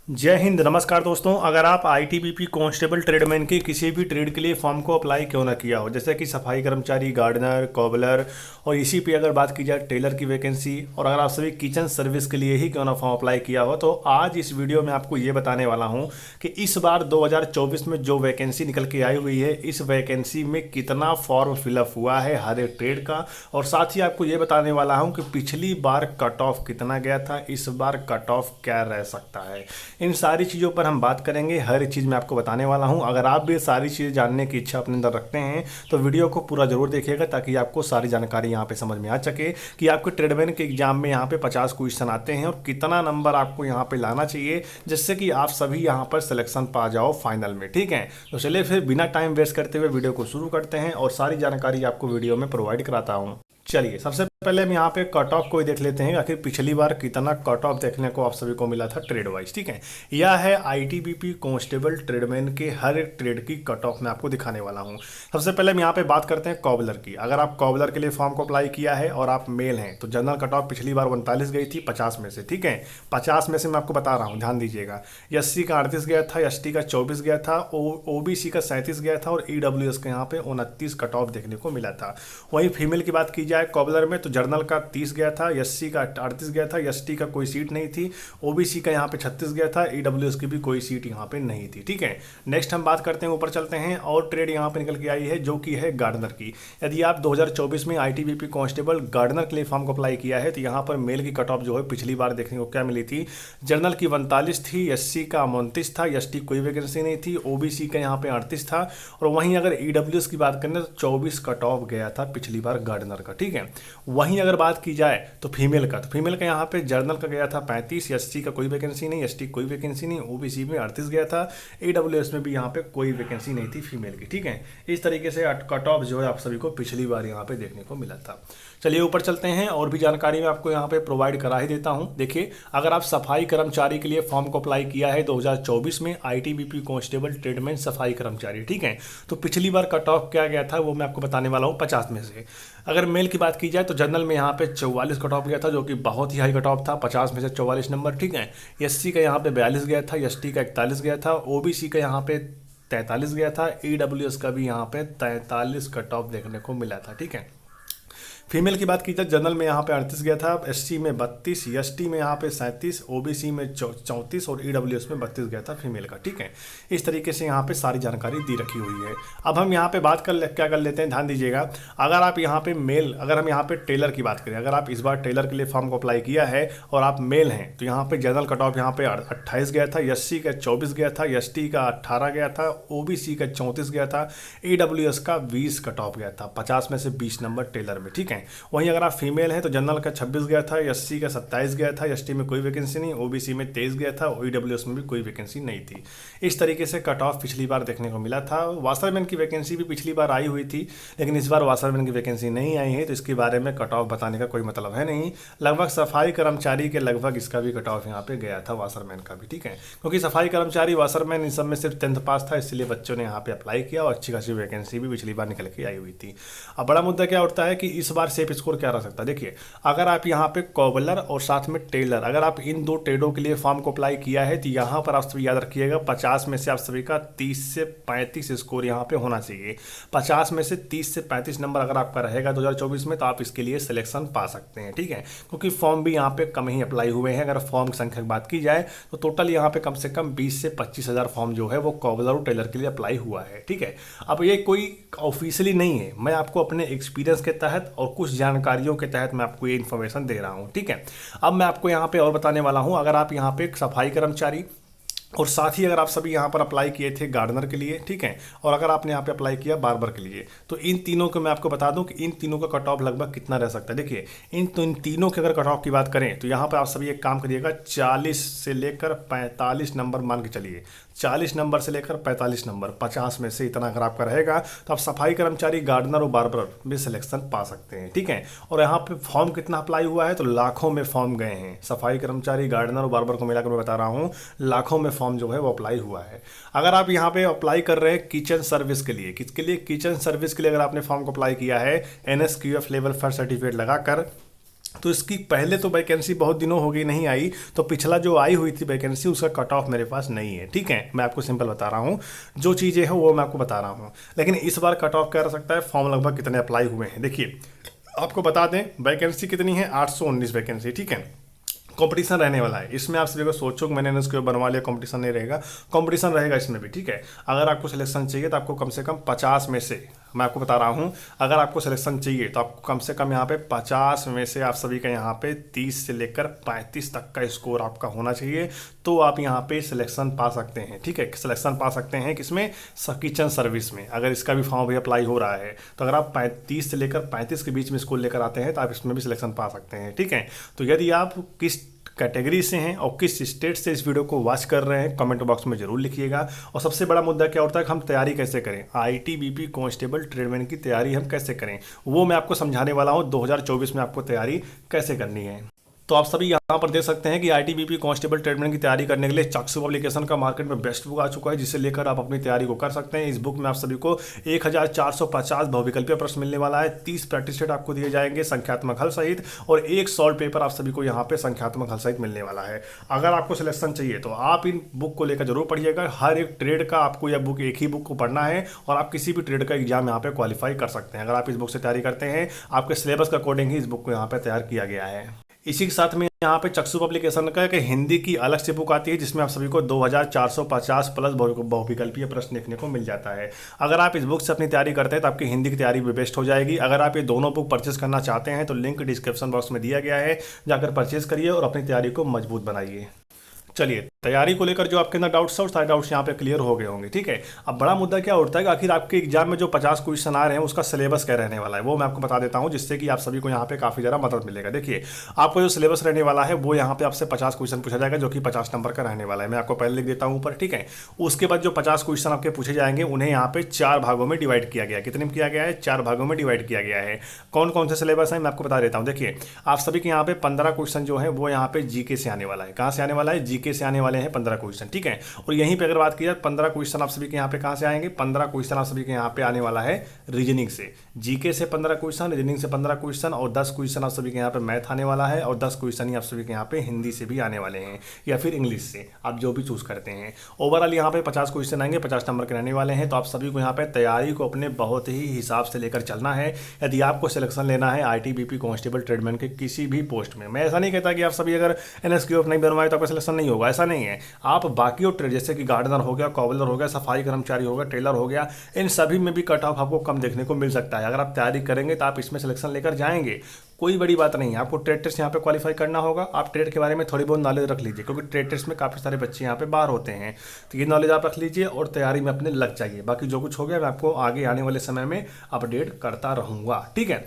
जय हिंद। नमस्कार दोस्तों, अगर आप आईटीबीपी कांस्टेबल ट्रेडमैन के किसी भी ट्रेड के लिए फॉर्म को अप्लाई क्यों ना किया हो, जैसे कि सफाई कर्मचारी, गार्डनर, कॉबलर, और इसी पे अगर बात की जाए टेलर की वैकेंसी, और अगर आप सभी किचन सर्विस के लिए ही क्यों ना फॉर्म अप्लाई किया हो, तो आज इस वीडियो में आपको ये बताने वाला हूँ कि इस बार 2024 में जो वैकेंसी निकल के आई हुई है, इस वैकेंसी में कितना फॉर्म फिलअप हुआ है हर एक ट्रेड का। और साथ ही आपको ये बताने वाला हूँ कि पिछली बार कट ऑफ कितना गया था, इस बार कट ऑफ क्या रह सकता है। इन सारी चीज़ों पर हम बात करेंगे, हर एक चीज़ मैं आपको बताने वाला हूं। अगर आप भी सारी चीज़ जानने की इच्छा अपने अंदर रखते हैं तो वीडियो को पूरा जरूर देखिएगा, ताकि आपको सारी जानकारी यहां पे समझ में आ सके कि आपके ट्रेडमैन के एग्जाम में यहां पे 50 क्वेश्चन आते हैं और कितना नंबर आपको यहां पे लाना चाहिए, जिससे कि आप सभी यहां पर सिलेक्शन पा जाओ फाइनल में। ठीक है, तो चलिए फिर बिना टाइम वेस्ट करते हुए वीडियो को शुरू करते हैं और सारी जानकारी आपको वीडियो में प्रोवाइड कराता हूँ। चलिए, सबसे पहले हम यहाँ पे कट ऑफ को ही देख लेते हैं, आखिर पिछली बार कितना कट ऑफ देखने को आप सभी को मिला था ट्रेड वाइज। ठीक है, यह है आईटीबीपी कांस्टेबल ट्रेडमैन के हर एक ट्रेड की कट ऑफ मैं आपको दिखाने वाला हूँ। सबसे पहले हम यहाँ पे बात करते हैं कॉबलर की। अगर आप कॉबलर के लिए फॉर्म को अप्लाई किया है और आप मेल हैं तो जनरल कट ऑफ पिछली बार 39 गई थी 50 में से। ठीक है, 50 में से मैं आपको बता रहा हूँ, ध्यान दीजिएगा। एससी का 38 गया था, एसटी का 24 गया था, ओबीसी का 37 गया था और ईडब्ल्यूएस का यहाँ पे 29 कट ऑफ देखने को मिला था। वहीं फीमेल की बात की जाए कॉबलर में तो जर्नल का 30 गया था, एससी का 38 गया था, एसटी का कोई सीट नहीं थी, ओबीसी का यहाँ पे 36 गया था, ईडब्ल्यूएस की भी कोई सीट यहाँ पे नहीं थी। ठीक है, नेक्स्ट हम बात करते हैं, ऊपर चलते हैं और ट्रेड यहाँ पे निकल के आई है जो कि है गार्डनर की। यदि आप 2024 में आईटीबीपी कांस्टेबल गार्डनर के लिए फॉर्म को अप्लाई किया है तो यहाँ पर मेल की कट ऑफ जो है पिछली बार देखने को क्या मिली थी, जर्नल की 39 थी, एससी का 29 था, एसटी कोई वैकेंसी नहीं थी, ओबीसी का यहाँ पे 38 था, और वहीं अगर ईडब्ल्यूएस की बात करें तो 24 कट ऑफ गया था पिछली बार गार्डनर का। ठीक है, वहीं अगर बात की जाए तो फीमेल का, यहाँ पे जर्नल का गया था 35, एससी का कोई वैकेंसी नहीं, एसटी कोई वैकेंसी नहीं, ओबीसी में 38 गया था, ईडब्ल्यूएस में भी यहाँ पे कोई वैकेंसी नहीं थी फीमेल की। ठीक है, इस तरीके से कट ऑफ जो है आप सभी को पिछली बार यहाँ पे देखने को मिला था। चलिए ऊपर चलते हैं, और भी जानकारी मैं आपको यहाँ पे प्रोवाइड करा ही देता हूँ। देखिए, अगर आप सफाई कर्मचारी के लिए फॉर्म को अप्लाई किया है 2024 में आईटीबीपी कांस्टेबल ट्रेडमैन सफाई कर्मचारी, ठीक है, तो पिछली बार कट ऑफ क्या गया था वो मैं आपको बताने वाला हूँ 50 में से। अगर मेल की बात की जाए तो जनरल में यहाँ पे 44 कट ऑफ गया था, जो कि बहुत ही हाई कट ऑफ था, 50 में से 44 नंबर। ठीक है, एससी का यहाँ पे 42 गया था, एसटी का 41 गया था, ओबीसी का यहाँ पे 43 गया था, ईडब्ल्यूएस का भी यहाँ पे 43 कट ऑफ देखने को मिला था। ठीक है, फीमेल की बात की जाए जनरल में यहाँ पे 38 गया था, एससी में 32, एसटी में यहाँ पे 37, ओबीसी में 34 और ईडब्ल्यूएस में 32 गया था फीमेल का। ठीक है, इस तरीके से यहाँ पे सारी जानकारी दी रखी हुई है। अब हम यहाँ पे बात क्या कर लेते हैं, ध्यान दीजिएगा। अगर आप यहाँ पे मेल, अगर हम यहाँ पे टेलर की बात करें, अगर आप इस बार टेलर के लिए फॉर्म को अप्लाई किया है और आप मेल हैं तो यहाँ पे जनरल कट ऑफ यहाँ पे 28 गया था, एससी का 24 गया था, एसटी का 18 गया था, ओबीसी का 34 गया था, ईडब्ल्यूएस का 20 कट ऑफ गया था, 50 में से 20 नंबर टेलर में। ठीक है, वहीं अगर आप फीमेल हैं तो जनरल का 26 गया था, एससी का 27 गया था, एसटी में कोई वैकेंसी नहीं, ओबीसी में 23 गया था, ईडब्ल्यूएस में भी कोई वैकेंसी नहीं थी। इस तरीके से कट ऑफ पिछली बार देखने को मिला था। वाशरमैन की वैकेंसी भी पिछली बार आई हुई थी, लेकिन इस बार वाशरमैन की वैकेंसी नहीं आई है, तो इसके बारे में कट ऑफ बताने का कोई मतलब है नहीं। लगभग सफाई कर्मचारी के लगभग इसका भी कट ऑफ यहाँ पे गया था, वाशरमैन का भी। ठीक है, क्योंकि सफाई कर्मचारी, वाशरमैन, इन सब में सिर्फ 10th पास था, इसलिए बच्चों ने यहाँ पे अप्लाई किया और अच्छी खासी वैकेंसी भी पिछली बार निकल के आई हुई थी। अब बड़ा मुद्दा क्या उठता है कि इस बार सेफ स्कोर क्या रह सकता है। देखिए, अगर आप यहाँ पे कॉबलर और साथ में टेलर, अगर आप इन दो ट्रेडों के लिए फॉर्म को अप्लाई किया है तो यहाँ पर आप सभी याद रखिएगा 50 में से आप सभी का 30 से 35 स्कोर यहाँ पे होना चाहिए। 50 में से 30 से 35 नंबर अगर आपका रहेगा 2024 में तो आप इसके लिए सिलेक्शन पा सकते हैं। ठीक है, क्योंकि फॉर्म भी यहाँ पे कम ही अप्लाई हुए हैं। अगर फॉर्म की संख्या की बात की जाए तो टोटल यहाँ पे कम से कम 20 से 25 हज़ार फॉर्म जो है वो कॉबलर और टेलर के लिए अप्लाई हुआ है। ठीक है, अब ये कोई ऑफिशियली नहीं है, मैं आपको अपने एक्सपीरियंस के तहत और कुछ जानकारियों के तहत मैं आपको ये इन्फॉर्मेशन दे रहा हूँ। ठीक है, अब मैं आपको यहाँ पे और बताने वाला हूँ, अगर आप यहाँ पे एक सफाई कर्मचारी और साथ ही अगर आप सभी यहाँ पर अप्लाई किए थे गार्डनर के लिए, ठीक है, और अगर आपने यहाँ पे अप्लाई किया बार्बर के लिए, तो इन तीनों को मैं आपको बता दूं कि इन तीनों का कट ऑफ लगभग कितना रह सकता है। देखिए, इन तीनों के अगर कट ऑफ की बात करें तो यहाँ पर आप सभी एक काम करिएगा, 40 से लेकर 45 नंबर मान के चलिए, 40 नंबर से लेकर 45 नंबर, 50 में से इतना अगर आपका रहेगा तो आप सफाई कर्मचारी, गार्डनर और बार्बर में सिलेक्शन पा सकते हैं। ठीक है, और यहाँ पे फॉर्म कितना अप्लाई हुआ है तो लाखों में फॉर्म गए हैं। सफाई कर्मचारी, गार्डनर और बार्बर को मिलाकर मैं बता रहा हूँ, लाखों में फॉर्म जो है वो अप्लाई हुआ है। अगर आप यहाँ पे अप्लाई कर रहे हैं किचन सर्विस के लिए, किसके लिए, किचन सर्विस के लिए अगर आपने फॉर्म को अप्लाई किया है NSQF लेवल 1 सर्टिफिकेट लगाकर, तो इसकी पहले तो वैकेंसी बहुत दिनों हो गई नहीं आई, तो पिछला जो आई हुई थी वैकेंसी उसका कट ऑफ मेरे पास नहीं है। ठीक है, मैं आपको सिंपल बता रहा हूँ, जो चीज़ें हैं वो मैं आपको बता रहा हूँ। लेकिन इस बार कट ऑफ क्या रह सकता है, फॉर्म लगभग कितने अप्लाई हुए हैं देखिए, आपको बता दें वैकेंसी कितनी है, 819 वैकेंसी। ठीक है, कंपटीशन रहने वाला है इसमें। आप सभी को सोचो कि मैंने इसको बनवा लिया, कंपटीशन नहीं रहेगा, कंपटीशन रहेगा इसमें भी। ठीक है, अगर आपको सिलेक्शन चाहिए तो आपको कम से कम 50 में से, मैं आपको बता रहा हूँ, अगर आपको सिलेक्शन चाहिए तो आपको कम से कम यहाँ पे 50 में से आप सभी का यहाँ पे 30 से लेकर 35 तक का स्कोर आपका होना चाहिए, तो आप यहाँ पे सिलेक्शन पा सकते हैं। ठीक है, सिलेक्शन पा सकते हैं किसमें, किचन सर्विस में। अगर इसका भी फॉर्म भी अप्लाई हो रहा है तो अगर आप 35 से लेकर 35 के बीच में स्कोर लेकर आते हैं तो आप इसमें भी सिलेक्शन पा सकते हैं। ठीक है, तो यदि आप किस कैटेगरी से हैं और किस स्टेट से इस वीडियो को वॉच कर रहे हैं, कमेंट बॉक्स में जरूर लिखिएगा। और सबसे बड़ा मुद्दा क्या होता है कि हम तैयारी कैसे करें, आईटीबीपी कांस्टेबल ट्रेडमैन की तैयारी हम कैसे करें, वो मैं आपको समझाने वाला हूं। 2024 में आपको तैयारी कैसे करनी है। तो आप सभी यहाँ पर देख सकते हैं कि आईटीबीपी कांस्टेबल ट्रेडमैन की तैयारी करने के लिए चक्षु पब्लिकेशन का मार्केट में बेस्ट बुक आ चुका है, जिसे लेकर आप अपनी तैयारी को कर सकते हैं। इस बुक में आप सभी को 1450 बहुविकल्पीय प्रश्न मिलने वाला है, 30 प्रैक्टिस सेट आपको दिए जाएंगे संख्यात्मक हल सहित, और एक सॉल्व पेपर आप सभी को यहाँ पे संख्यात्मक हल सहित मिलने वाला है। अगर आपको सिलेक्शन चाहिए तो आप इन बुक को लेकर जरूर पढ़िएगा। हर एक ट्रेड का आपको यह बुक, एक ही बुक को पढ़ना है और आप किसी भी ट्रेड का एग्जाम यहाँ पे क्वालिफाई कर सकते हैं। अगर आप इस बुक से तैयारी करते हैं, आपके सिलेबस के अकॉर्डिंग ही इस बुक को यहाँ पे तैयार किया गया है। इसी के साथ में यहाँ पे चक्षु पब्लिकेशन का कि हिंदी की अलग से बुक आती है, जिसमें आप सभी को 2450 प्लस बहुविकल्पीय प्रश्न देखने को मिल जाता है। अगर आप इस बुक से अपनी तैयारी करते हैं तो आपकी हिंदी की तैयारी भी बेस्ट हो जाएगी। अगर आप ये दोनों बुक परचेस करना चाहते हैं तो लिंक डिस्क्रिप्शन बॉक्स में दिया गया है, जाकर परचेस करिए और अपनी तैयारी को मजबूत बनाइए। चलिए, तैयारी को लेकर जो आपके अंदर डाउट्स है, सारे डाउट्स यहाँ पे क्लियर हो गए होंगे। ठीक है, अब बड़ा मुद्दा क्या उठता है कि आखिर आपके एग्जाम में जो 50 क्वेश्चन आ रहे हैं उसका सिलेबस क्या रहने वाला है, वो मैं आपको बता देता हूँ, जिससे कि आप सभी को यहाँ पे काफ़ी ज़्यादा मदद मिलेगा। देखिए, आपको जो सिलेबस रहने वाला है वो यहाँ पे आपसे 50 क्वेश्चन पूछा जाएगा, जो कि 50 नंबर का रहने वाला है। मैं आपको पहले लिख देता हूँ ऊपर। ठीक है, उसके बाद जो 50 क्वेश्चन आपके पूछे जाएंगे उन्हें यहाँ पे 4 भागों में डिवाइड किया गया है। कितने में किया गया है, 4 भागों में डिवाइड किया गया है। कौन कौन से सिलेबस है मैं आपको बता देता हूँ। देखिए, आप सभी के यहाँ पे 15 क्वेश्चन जो है वो यहाँ पे जीके से आने वाला है। कहाँ से आने वाला है, जीके से आने वाले हैं 15 क्वेश्चन। ठीक है, और यहीं पे अगर बात की जाए 15 क्वेश्चन आप सभी के यहाँ पे कहाँ से आएंगे, 15 क्वेश्चन आप सभी के यहाँ पे आने वाला है रीजनिंग से। जीके से 15 क्वेश्चन, रीजनिंग से 15 क्वेश्चन, और 10 क्वेश्चन आप सभी के यहाँ पे मैथ आने वाला है, और 10 क्वेश्चन ही आप सभी के यहाँ पे हिंदी से भी आने वाले हैं, या फिर इंग्लिश से, आप जो भी चूज करते हैं। ओवरऑल यहाँ पे 50 क्वेश्चन आएंगे, 50 नंबर के रहने वाले हैं। तो आप सभी को यहाँ पे तैयारी को अपने बहुत ही हिसाब से लेकर चलना है। यदि आपको सिलेक्शन लेना है आईटीबीपी कांस्टेबल ट्रेडमैन के किसी भी पोस्ट में, मैं ऐसा नहीं कहता कि आप सभी अगर एनएसक्यूएफ नहीं बनवाए तो आपका सिलेक्शन नहीं होगा, ऐसा नहीं है। आप बाकी ट्रेड जैसे कि गार्डनर हो गया, कॉबलर हो गया, सफाई कर्मचारी हो गया, टेलर हो गया, इन सभी में भी कट ऑफ आपको कम देखने को मिल सकता है। अगर आप तैयारी करेंगे तो आप इसमें सिलेक्शन लेकर जाएंगे, कोई बड़ी बात नहीं है। आपको ट्रेड टेस्ट यहाँ पे क्वालिफाई करना होगा। आप ट्रेड के बारे में थोड़ी बहुत नॉलेज रख लीजिए, क्योंकि ट्रेड टेस्ट में काफ़ी सारे बच्चे यहाँ पे बाहर होते हैं, तो ये नॉलेज आप रख लीजिए और तैयारी में अपने लग जाइए। बाकी जो कुछ हो गया मैं आपको आगे आने वाले समय में अपडेट करता रहूँगा। ठीक है,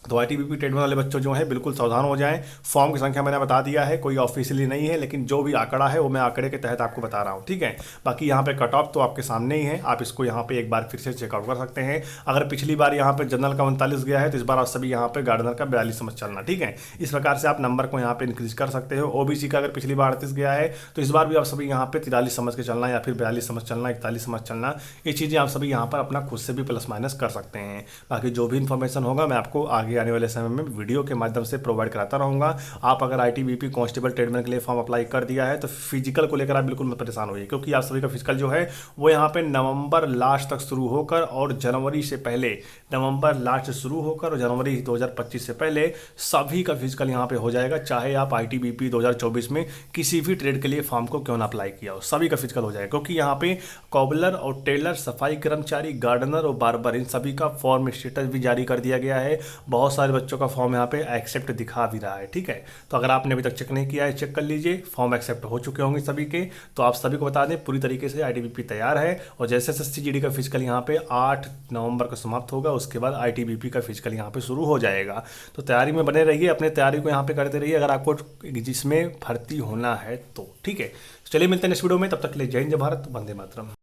तो आईटीबीपी ट्रेडमैन वाले बच्चों जो हैं बिल्कुल सावधान हो जाएं। फॉर्म की संख्या मैंने बता दिया है, कोई ऑफिशियली नहीं है, लेकिन जो भी आंकड़ा है वो मैं आंकड़े के तहत आपको बता रहा हूँ। ठीक है, बाकी यहाँ पे कट ऑफ तो आपके सामने ही है, आप इसको यहाँ पे एक बार फिर से चेकआउट कर सकते हैं। अगर पिछली बार यहाँ पे जनरल का 39 गया है तो इस बार आप सभी यहाँ पे गार्डनर का 42 समझ चलना। ठीक है, इस प्रकार से आप नंबर को यहाँ पे इंक्रीज कर सकते हो। ओबीसी का अगर पिछली बार 38 गया है तो इस बार भी आप सभी यहाँ पे 43 समझ के चलना, या फिर 42 समझ चलना, 41 समझ चलना। ये चीज़ें आप सभी यहाँ पर अपना खुद से भी प्लस माइनस कर सकते हैं। बाकी जो भी इन्फॉर्मेशन होगा मैं आपको आगे आने वाले समय में वीडियो के माध्यम से प्रोवाइड कराता रहूंगा। आप अगर आईटीबीपी कांस्टेबल ट्रेडमैन के लिए फॉर्म अप्लाई कर दिया है तो फिजिकल को लेकर आप बिल्कुल मत परेशान होइए, क्योंकि आप सभी का फिजिकल जो है वो यहाँ पे नवंबर लास्ट तक शुरू होकर और जनवरी से पहले, नवंबर लास्ट से शुरू होकर और जनवरी 2025 से पहले सभी का फिजिकल यहाँ पे हो जाएगा। चाहे आप आईटीबीपी 2024 में किसी भी ट्रेड के लिए फॉर्म को क्यों ना अप्लाई किया हो, सभी का फिजिकल हो जाएगा। क्योंकि यहाँ पे कॉबलर और टेलर, सफाई कर्मचारी, गार्डनर और बार्बर, इन सभी का फॉर्म स्टेटस भी जारी कर दिया गया है। बहुत सारे बच्चों का फॉर्म यहाँ पे एक्सेप्ट दिखा भी रहा है। ठीक है, तो अगर आपने अभी तक चेक नहीं किया है, चेक कर लीजिए। फॉर्म एक्सेप्ट हो चुके होंगे सभी के। तो आप सभी को बता दें पूरी तरीके से आईटीबीपी तैयार है, और जैसे एसएससी-जीडी का फिजिकल यहाँ पे 8 नवंबर को समाप्त होगा, उसके बाद आईटीबीपी का फिजिकल यहाँ पे शुरू हो जाएगा। तो तैयारी में बने रहिए, अपने तैयारी को यहाँ पे करते रहिए अगर आपको जिसमें भर्ती होना है तो। ठीक है, चलिए मिलते हैं नेक्स्ट वीडियो में, तब तक के लिए जय हिंद, जय भारत, वंदे मातरम।